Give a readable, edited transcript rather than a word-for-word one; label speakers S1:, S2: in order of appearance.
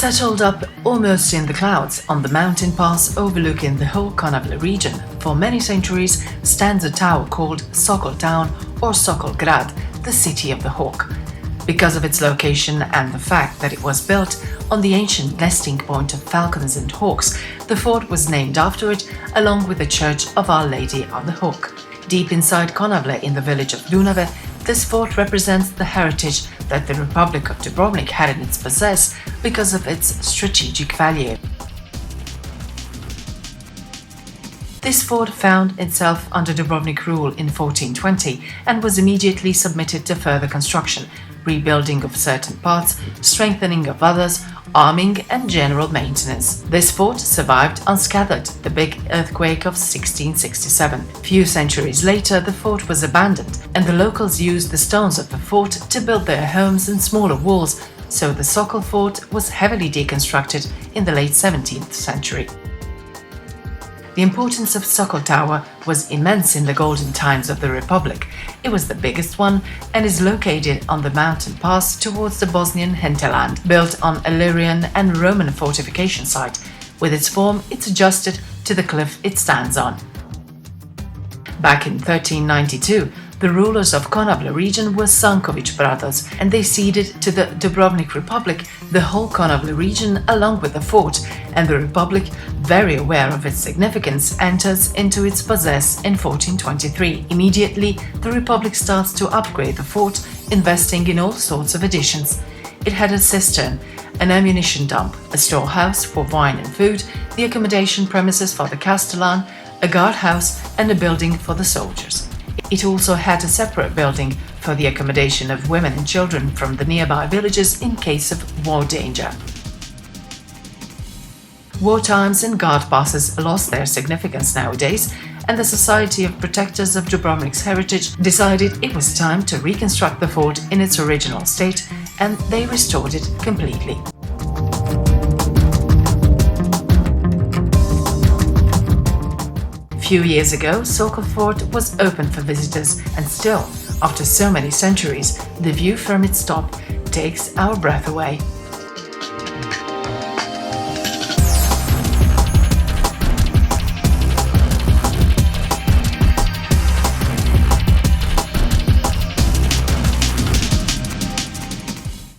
S1: Settled up almost in the clouds on the mountain pass overlooking the whole Konavle region, for many centuries stands a tower called Sokol Town or Sokol Grad, the city of the hawk. Because of its location and the fact that it was built on the ancient nesting point of falcons and hawks, the fort was named after it, along with the church of Our Lady of the Hawk. Deep inside Konavle in the village of Dunave, this fort represents the heritage that the Republic of Dubrovnik had in its possess because of its strategic value. This fort found itself under Dubrovnik rule in 1420 and was immediately submitted to further construction, rebuilding of certain parts, strengthening of others, arming and general maintenance. This fort survived unscathed the big earthquake of 1667. Few centuries later, the fort was abandoned, and the locals used the stones of the fort to build their homes and smaller walls, so the Sokol Fort was heavily deconstructed in the late 17th century. The importance of Sokol Tower was immense in the golden times of the Republic. It was the biggest one and is located on the mountain pass towards the Bosnian hinterland, built on Illyrian and Roman fortification site. With its form, it's adjusted to the cliff it stands on. Back in 1392, the rulers of Konavle region were Sankovic brothers, and they ceded to the Dubrovnik Republic the whole Konavle region along with the fort, and the Republic, very aware of its significance, enters into its possess in 1423. Immediately, the Republic starts to upgrade the fort, investing in all sorts of additions. It had a cistern, an ammunition dump, a storehouse for wine and food, the accommodation premises for the castellan, a guardhouse, and a building for the soldiers. It also had a separate building for the accommodation of women and children from the nearby villages in case of war danger. War times and guard passes lost their significance nowadays, and the Society of Protectors of Dubrovnik's Heritage decided it was time to reconstruct the fort in its original state, and they restored it completely. A few years ago, Sokol Fort was open for visitors, and still, after so many centuries, the view from its top takes our breath away.